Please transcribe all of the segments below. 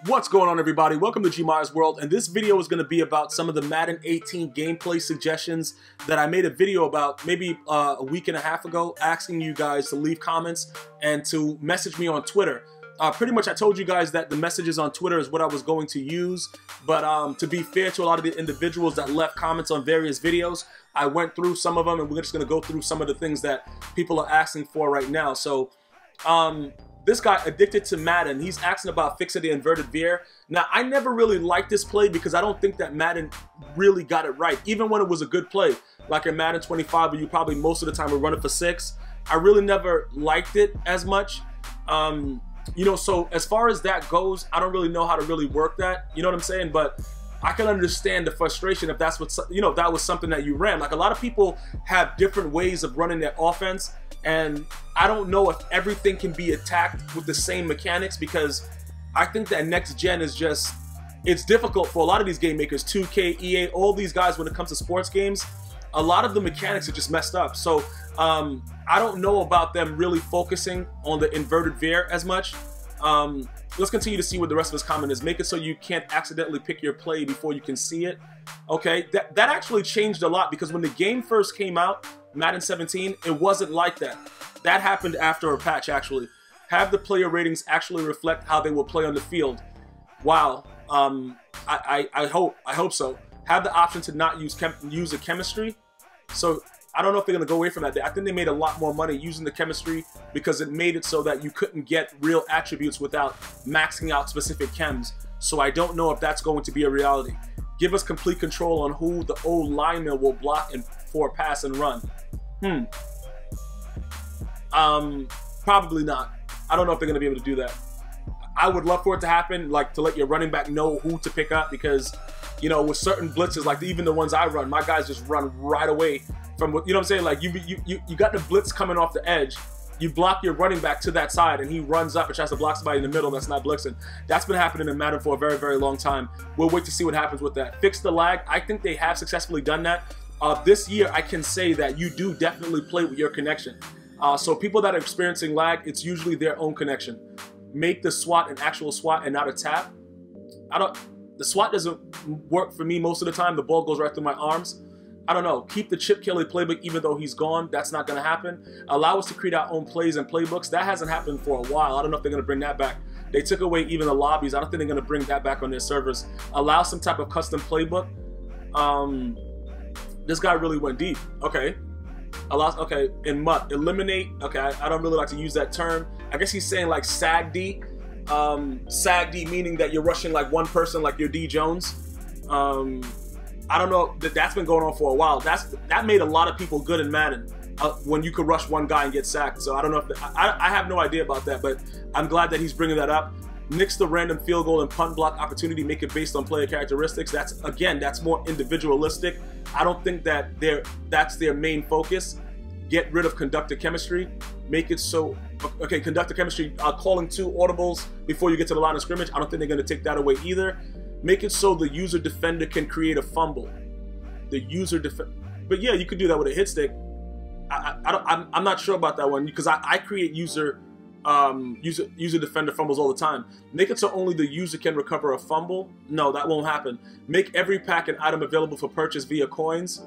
What's going on, everybody? Welcome to GmiasWorld, and this video is going to be about some of the Madden 18 gameplay suggestions that I made a video about maybe a week and a half ago, asking you guys to leave comments and to message me on Twitter. Pretty much I told you guys that the messages on Twitter is what I was going to use, but to be fair to a lot of the individuals that left comments on various videos, I went through some of them, and we're just going to go through some of the things that people are asking for right now. So, this guy, Addicted to Madden, he's asking about fixing the inverted veer. Now, I never really liked this play because I don't think that Madden really got it right. Even when it was a good play, like in Madden 25, where you probably most of the time were running for 6, I really never liked it as much. You know, so as far as that goes, I don't really know how to really work that. You know what I'm saying? But I can understand the frustration if that's what, you know, that was something that you ran. Like, a lot of people have different ways of running their offense, and I don't know if everything can be attacked with the same mechanics, because I think that next gen is just, it's difficult for a lot of these game makers, 2K, EA, all these guys. When it comes to sports games, a lot of the mechanics are just messed up. So I don't know about them really focusing on the inverted veer as much. Let's continue to see what the rest of his comment is. Make it so you can't accidentally pick your play before you can see it. Okay, that actually changed a lot, because when the game first came out, Madden 17, it wasn't like that. That happened after a patch, actually. Have the player ratings actually reflect how they will play on the field. Wow. I hope so. Have the option to not use a chemistry. So I don't know if they're going to go away from that. I think they made a lot more money using the chemistry, because it made it so that you couldn't get real attributes without maxing out specific chems. So I don't know if that's going to be a reality. Give us complete control on who the old lineman will block and for pass and run. Probably not. I don't know if they're going to be able to do that. I would love for it to happen, like to let your running back know who to pick up, because, you know, with certain blitzes, like even the ones I run, my guys just run right away from, you know what I'm saying? Like you got the blitz coming off the edge, you block your running back to that side, and he runs up and tries to block somebody in the middle that's not blitzing. That's been happening in Madden for a very, very long time. We'll wait to see what happens with that. Fix the lag. I think they have successfully done that. This year, I can say that you do definitely play with your connection. So people that are experiencing lag, it's usually their own connection. Make the SWAT an actual SWAT and not a tap. The SWAT doesn't work for me most of the time. The ball goes right through my arms. I don't know. Keep the Chip Kelly playbook even though he's gone. That's not going to happen. Allow us to create our own plays and playbooks. That hasn't happened for a while. I don't know if they're going to bring that back. They took away even the lobbies. I don't think they're going to bring that back on their servers. Allow some type of custom playbook. This guy really went deep. Okay. Okay, in MUT, eliminate. Okay, I don't really like to use that term. I guess he's saying like SAG-D. SAG-D meaning that you're rushing like one person, like your D Jones. I don't know, that's been going on for a while. That made a lot of people good in Madden, when you could rush one guy and get sacked. So I don't know if I have no idea about that, but I'm glad that he's bringing that up. Nix the random field goal and punt block opportunity, make it based on player characteristics. That's more individualistic. I don't think that that's their main focus. Get rid of conductor chemistry. Make it so, okay, conductor chemistry, calling 2 audibles before you get to the line of scrimmage. I don't think they're going to take that away either. Make it so the user defender can create a fumble. The user but yeah, you could do that with a hit stick. I'm not sure about that one, because I create user defender fumbles all the time. Make it so only the user can recover a fumble. No, that won't happen. Make every pack and item available for purchase via coins.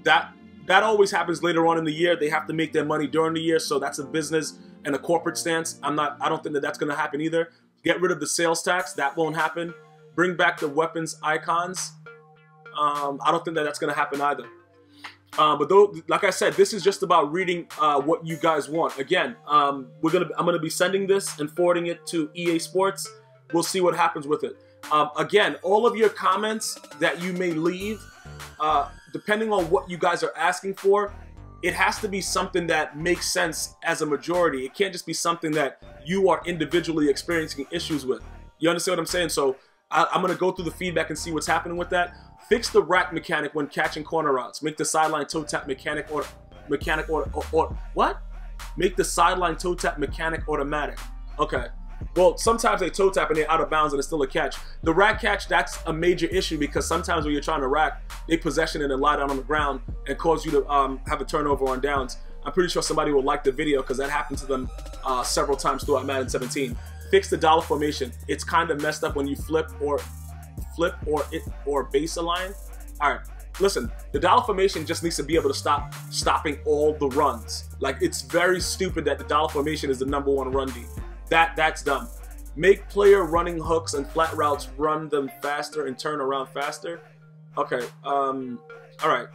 That always happens later on in the year. They have to make their money during the year, so that's a business and a corporate stance. I don't think that that's going to happen either. Get rid of the sales tax. That won't happen. Bring back the weapons icons. I don't think that that's going to happen either. But though, like I said, this is just about reading what you guys want. Again, I'm gonna be sending this and forwarding it to EA Sports. We'll see what happens with it. Again, all of your comments that you may leave, depending on what you guys are asking for, it has to be something that makes sense as a majority. It can't just be something that you are individually experiencing issues with. You understand what I'm saying? So I'm gonna go through the feedback and see what's happening with that. Fix the rack mechanic when catching corner routes. Make the sideline toe tap mechanic or what? Make the sideline toe tap mechanic automatic. Okay. Well, sometimes they toe tap and they're out of bounds and it's still a catch. The rack catch, that's a major issue, because sometimes when you're trying to rack, they possession it and lie down on the ground and cause you to have a turnover on downs. I'm pretty sure somebody will like the video, because that happened to them several times throughout Madden 17. fix the dollar formation. It's kind of messed up when you flip or base align. All right, listen, the dollar formation just needs to be able to stop stopping all the runs. Like, it's very stupid that the dollar formation is the #1 run D. That's dumb. Make player running hooks and flat routes run them faster and turn around faster. Okay, all right.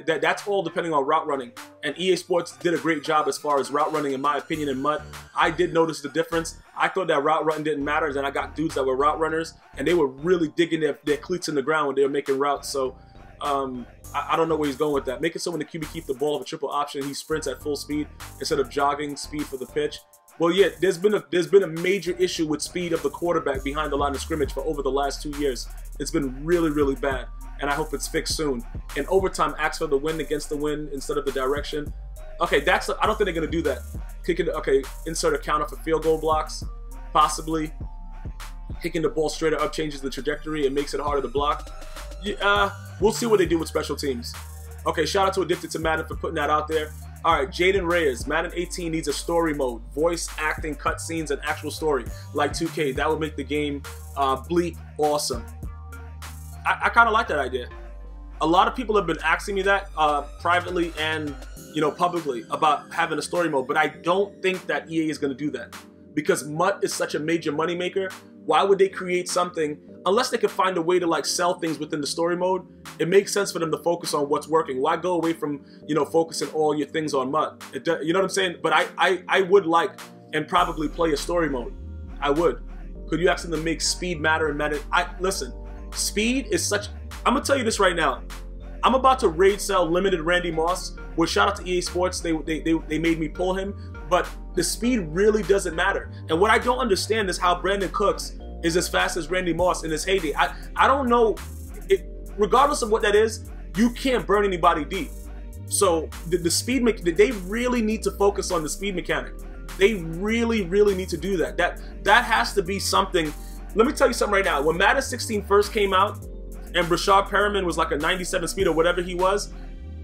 That's all depending on route running. And EA Sports did a great job as far as route running, in my opinion, in MUT. I did notice the difference. I thought that route running didn't matter, and then I got dudes that were route runners, and they were really digging their cleats in the ground when they were making routes. So I don't know where he's going with that. Make it so when the QB keeps the ball of a triple option, he sprints at full speed instead of jogging speed for the pitch. Well, yeah, there's been a major issue with speed of the quarterback behind the line of scrimmage for over the last 2 years. It's been really, really bad, and I hope it's fixed soon. In overtime, ask for the wind against the wind instead of the direction. Okay, I don't think they're gonna do that. Okay, insert a counter for field goal blocks, possibly. Kicking the ball straight up changes the trajectory and makes it harder to block. Yeah, we'll see what they do with special teams. Okay, shout out to Addicted to Madden for putting that out there. All right, Jaden Reyes, Madden 18 needs a story mode, voice acting, cutscenes, and actual story, like 2K. That would make the game bleep awesome. I kind of like that idea. A lot of people have been asking me that privately and publicly about having a story mode, but I don't think that EA is going to do that because MUT is such a major moneymaker. Why would they create something unless they could find a way to like sell things within the story mode? It makes sense for them to focus on what's working. Why go away from focusing all your things on MUT? You know what I'm saying? But I would like and probably play a story mode. I would. Could you ask them to make speed matter in Madden? Listen, speed is such. I'm gonna tell you this right now. I'm about to raid sell limited Randy Moss. Which shout out to EA Sports. They made me pull him. But the speed really doesn't matter. And what I don't understand is how Brandon Cooks is as fast as Randy Moss in his heyday. I don't know. Regardless of what that is, you can't burn anybody deep. So the speed, they really need to focus on the speed mechanic. They really, really need to do that. That has to be something. Let me tell you something right now. When Madden 16 first came out and Brashard Perriman was like a 97 speed or whatever he was,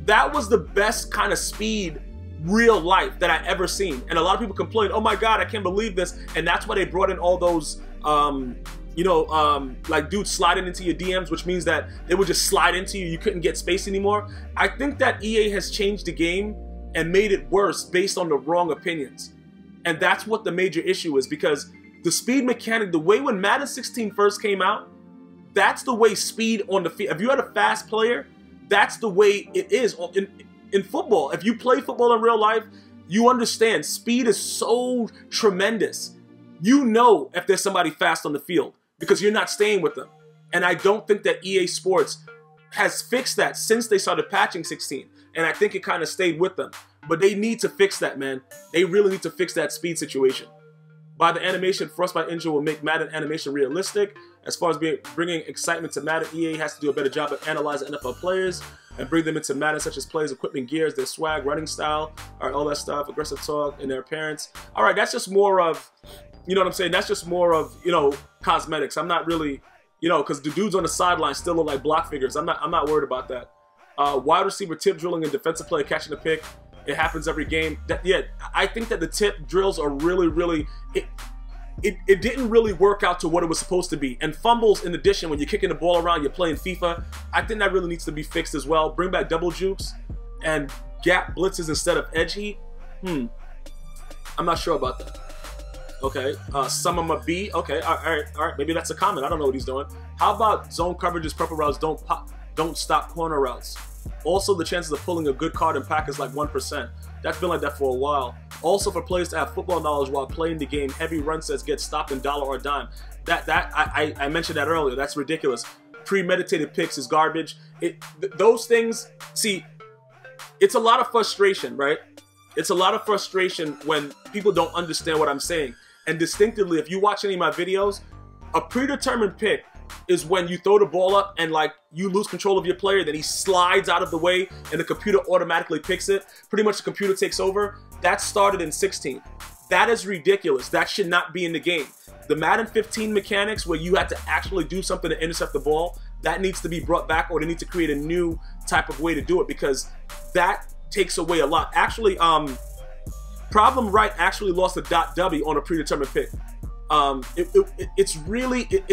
that was the best kind of speed real life that I ever seen. And a lot of people complained, oh my God, I can't believe this. And that's why they brought in all those, like dudes sliding into your DMs, which means that they would just slide into you. You couldn't get space anymore. I think that EA has changed the game and made it worse based on the wrong opinions. And that's what the major issue is, because the speed mechanic, the way when Madden 16 first came out, that's the way speed on the field. If you had a fast player, that's the way it is in football. If you play football in real life, you understand speed is so tremendous. You know if there's somebody fast on the field because you're not staying with them. And I don't think that EA Sports has fixed that since they started patching 16. And I think it kind of stayed with them. But they need to fix that, man. They really need to fix that speed situation. By the animation, FrostBite engine will make Madden animation realistic. As far as bringing excitement to Madden, EA has to do a better job of analyzing NFL players and bring them into Madden, such as players' equipment, gears, their swag, running style, all that stuff, aggressive talk, and their appearance. All right, that's just more of, you know what I'm saying? That's just more of, cosmetics. I'm not really, because the dudes on the sideline still look like block figures. I'm not worried about that. Wide receiver tip drilling and defensive player catching a pick. It happens every game. I think that the tip drills are really, really, it didn't really work out to what it was supposed to be. And fumbles, in addition, when you're kicking the ball around, you're playing FIFA, I think that really needs to be fixed as well. Bring back double jukes and gap blitzes instead of edge heat. I'm not sure about that. Okay, some of them are B. Okay, all right. Maybe that's a comment. I don't know what he's doing. How about zone coverages, purple routes don't stop corner routes? Also, the chances of pulling a good card in pack is like 1%. That's been like that for a while. Also, for players to have football knowledge while playing the game, heavy run sets get stopped in dollar or dime. I mentioned that earlier. That's ridiculous. Premeditated picks is garbage. Those things, see, it's a lot of frustration, right? It's a lot of frustration when people don't understand what I'm saying. And distinctively, if you watch any of my videos, a predetermined pick is when you throw the ball up and like you lose control of your player, then he slides out of the way and the computer automatically picks it. Pretty much the computer takes over. That started in 16. That is ridiculous. That should not be in the game. The Madden 15 mechanics where you had to actually do something to intercept the ball, that needs to be brought back, or they need to create a new type of way to do it, because that takes away a lot. Actually, Problem Right actually lost a .w on a predetermined pick. It's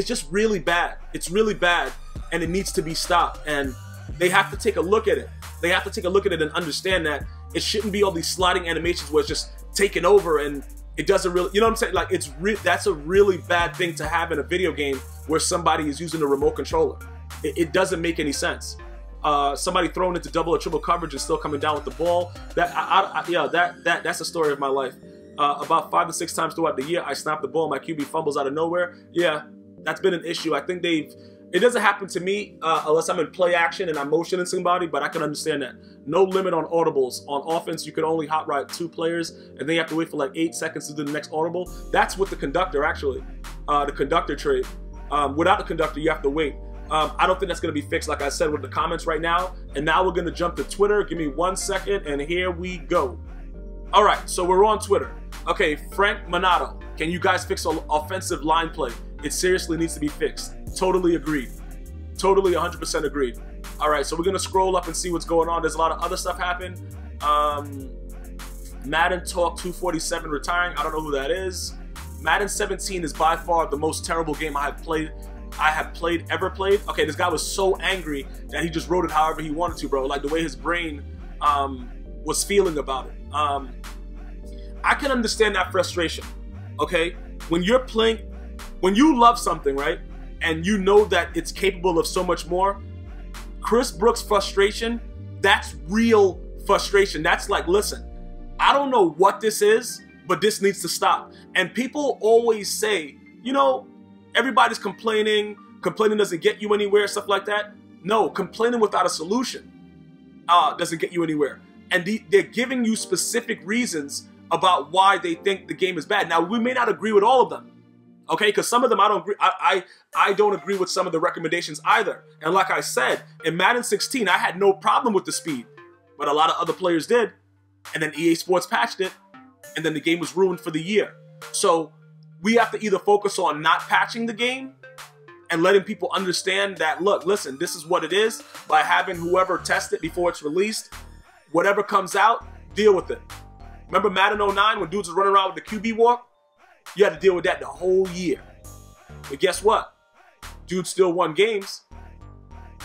just really bad. It's really bad, and it needs to be stopped. And they have to take a look at it. They have to take a look at it and understand that it shouldn't be all these sliding animations where it's just taking over and it doesn't really, you know what I'm saying? Like, that's a really bad thing to have in a video game where somebody is using a remote controller. It doesn't make any sense. Somebody throwing into double or triple coverage and still coming down with the ball. That's the story of my life. About 5 to 6 times throughout the year, I snap the ball, my QB fumbles out of nowhere. Yeah, that's been an issue. I think it doesn't happen to me unless I'm in play action and I'm motioning somebody, but I can understand that. No limit on audibles. On offense, you can only hot ride 2 players, and then you have to wait for like 8 seconds to do the next audible. That's with the conductor, actually. The conductor trade. Without the conductor, you have to wait. I don't think that's going to be fixed, like I said, with the comments right now. And now we're going to jump to Twitter. Give me 1 second, and here we go. All right, so we're on Twitter. Okay, Frank Minato, can you guys fix offensive line play? It seriously needs to be fixed. Totally agreed. Totally 100% agreed. All right, so we're going to scroll up and see what's going on. There's a lot of other stuff happening. Madden Talk 247 retiring. I don't know who that is. Madden 17 is by far the most terrible game I have ever played. Okay, this guy was so angry that he just wrote it however he wanted to, bro. Like the way his brain was feeling about it. I can understand that frustration, okay? When you're playing, when you love something, right? And you know that it's capable of so much more, Chris Brooks' frustration, that's real frustration. That's like, listen, I don't know what this is, but this needs to stop. And people always say, you know, everybody's complaining doesn't get you anywhere, stuff like that. No, complaining without a solution doesn't get you anywhere. And they're giving you specific reasons about why they think the game is bad. Now, we may not agree with all of them, okay? Because some of them I don't agree. I don't agree with some of the recommendations either. And like I said, in Madden 16, I had no problem with the speed, but a lot of other players did. And then EA Sports patched it, and then the game was ruined for the year. So we have to either focus on not patching the game and letting people understand that, look, listen, this is what it is, by having whoever test it before it's released. Whatever comes out, deal with it. Remember Madden 09 when dudes was running around with the QB walk? You had to deal with that the whole year. But guess what? Dudes still won games.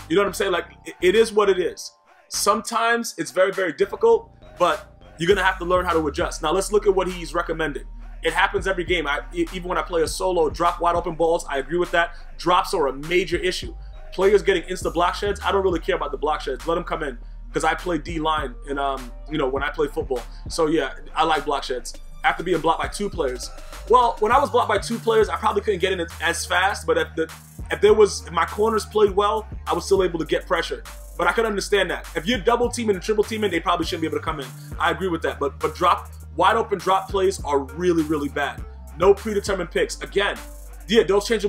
You know what I'm saying? Like, it is what it is. Sometimes it's very, very difficult, but you're going to have to learn how to adjust. Now, let's look at what he's recommended. It happens every game. Even when I play a solo, drop wide open balls, I agree with that. Drops are a major issue. Players getting insta block sheds, I don't really care about the block sheds. Let them come in. Because I play D-line and you know, when I play football. So yeah, I like block sheds. After being blocked by 2 players. Well, when I was blocked by 2 players, I probably couldn't get in as fast, but if my corners played well, I was still able to get pressure. But I could understand that. If you're double teaming and triple teaming, they probably shouldn't be able to come in. I agree with that. But wide open drop plays are really, really bad. No predetermined picks. Again, yeah, those change.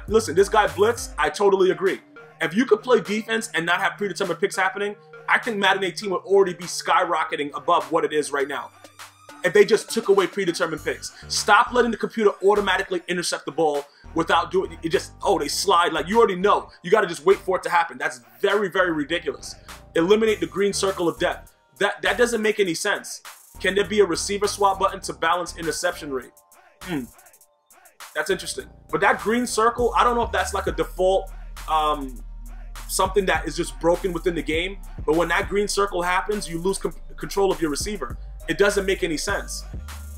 Listen, this guy Blitz, I totally agree. If you could play defense and not have predetermined picks happening, I think Madden 18 would already be skyrocketing above what it is right now. If they just took away predetermined picks. Stop letting the computer automatically intercept the ball without doing it. Just, oh, they slide. Like, you already know. You got to just wait for it to happen. That's very, very ridiculous. Eliminate the green circle of death. That doesn't make any sense. Can there be a receiver swap button to balance interception rate? That's interesting. But that green circle, I don't know if that's like a default something that is just broken within the game. But when that green circle happens, you lose control of your receiver. It doesn't make any sense.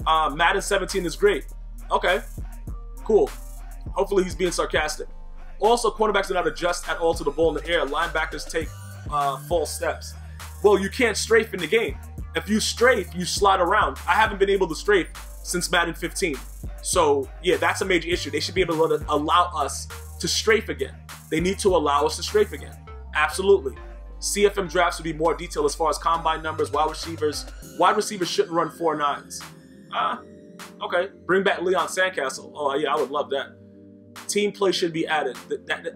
Madden 17 is great. Okay, cool. Hopefully he's being sarcastic. Also, cornerbacks do not adjust at all to the ball in the air. Linebackers take false steps. Well, you can't strafe in the game. If you strafe, you slide around. I haven't been able to strafe since Madden 15. So, yeah, that's a major issue. They should be able to allow us to strafe again. They need to allow us to strafe again. Absolutely. CFM drafts would be more detailed as far as combine numbers, wide receivers. Wide receivers shouldn't run 4.9s. Okay. Bring back Leon Sandcastle. Oh, yeah, I would love that. Team play should be added.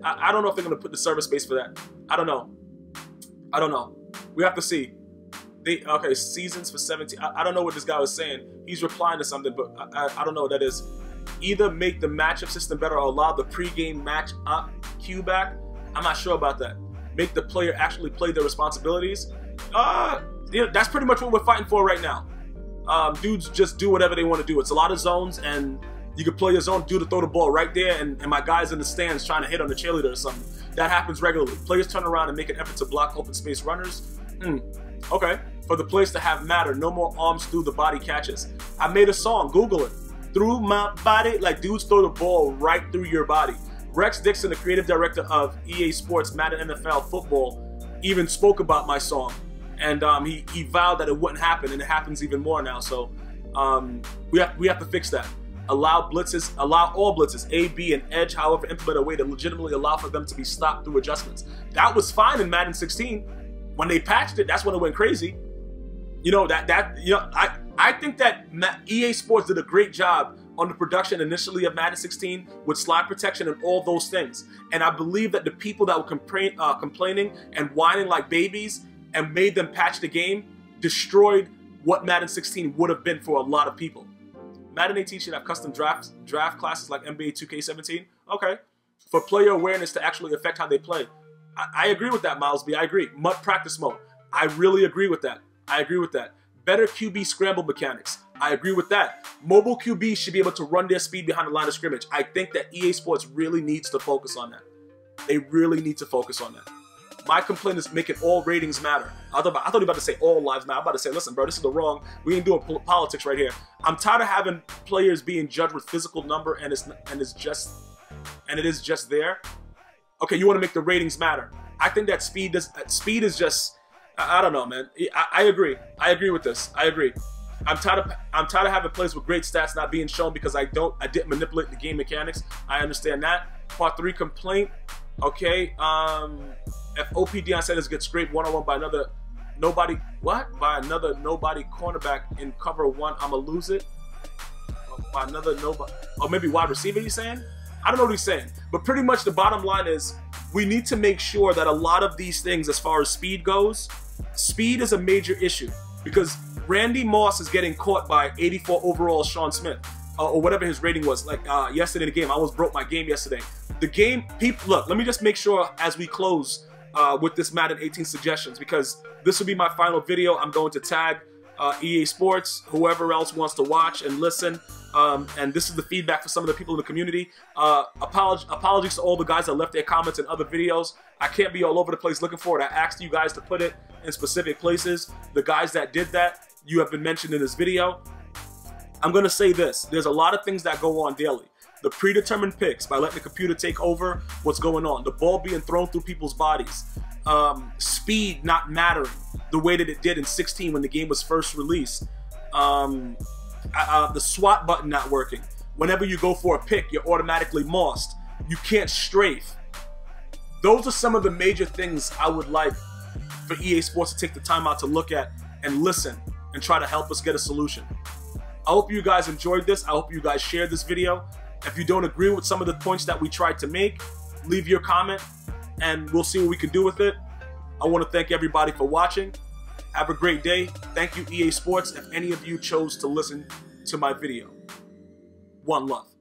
I don't know if they're going to put the server space for that. I don't know. I don't know. We have to see. Okay, seasons for 17. I don't know what this guy was saying. He's replying to something, but I don't know what that is. Either make the matchup system better or allow the pregame match up cue back. I'm not sure about that. Make the player actually play their responsibilities. Yeah, that's pretty much what we're fighting for right now. Dudes just do whatever they want to do. It's a lot of zones, and You could play your zone, do to throw the ball right there, and my guys in the stands trying to hit on the cheerleader or something. That happens regularly. Players turn around and make an effort to block open space runners. Okay. For the plays to have matter, no more arms through the body catches. I made a song, Google it. Through my body, like dudes throw the ball right through your body. Rex Dixon, the creative director of EA Sports Madden NFL Football, even spoke about my song. And he vowed that it wouldn't happen, and it happens even more now. So we have to fix that. Allow all blitzes, A, B, and edge, however, implement a way to legitimately allow for them to be stopped through adjustments. That was fine in Madden 16. When they patched it, that's when it went crazy. You know, I think that EA Sports did a great job on the production initially of Madden 16 with slide protection and all those things. And I believe that the people that were complaining and whining like babies and made them patch the game destroyed what Madden 16 would have been for a lot of people. Madden 18 should have custom draft classes like NBA 2K17. Okay. For player awareness to actually affect how they play. I agree with that, Miles B. I agree. MUT practice mode. I really agree with that. I agree with that. Better QB scramble mechanics. I agree with that. Mobile QBs should be able to run their speed behind the line of scrimmage. I think that EA Sports really needs to focus on that. They really need to focus on that. My complaint is making all ratings matter. I thought you were about to say all lives matter. I'm about to say, listen, bro, this is the wrong. We ain't doing politics right here. I'm tired of having players being judged with physical number and it is just there. Okay, you want to make the ratings matter. I think that speed is just, I don't know, man. I agree. I agree with this. I agree. I'm tired of having players with great stats not being shown because I didn't manipulate the game mechanics. I understand that. Part 3 complaint. Okay. If OP Deion Sanders gets scraped one-on-one by another nobody cornerback in cover 1, I'ma lose it. By another nobody, or maybe wide receiver, he's saying? I don't know what he's saying. But pretty much the bottom line is we need to make sure that a lot of these things, as far as speed goes, speed is a major issue. Because Randy Moss is getting caught by 84 overall Sean Smith, or whatever his rating was. Like yesterday in the game, I almost broke my game yesterday. The game, look, let me just make sure as we close with this Madden 18 suggestions, because this will be my final video. I'm going to tag EA Sports, whoever else wants to watch and listen. And this is the feedback for some of the people in the community. Apologies to all the guys that left their comments in other videos. I can't be all over the place looking for it. I asked you guys to put it in specific places. The guys that did that, you have been mentioned in this video. I'm going to say this. There's a lot of things that go on daily. The predetermined picks by letting the computer take over what's going on. The ball being thrown through people's bodies. Speed not mattering the way that it did in 16 when the game was first released. The SWAT button not working. Whenever you go for a pick, you're automatically mossed. You can't strafe. Those are some of the major things I would like for EA Sports to take the time out to look at and listen and try to help us get a solution. I hope you guys enjoyed this. I hope you guys shared this video. If you don't agree with some of the points that we tried to make, leave your comment and we'll see what we can do with it. I want to thank everybody for watching. Have a great day. Thank you, EA Sports, if any of you chose to listen to my video. One love.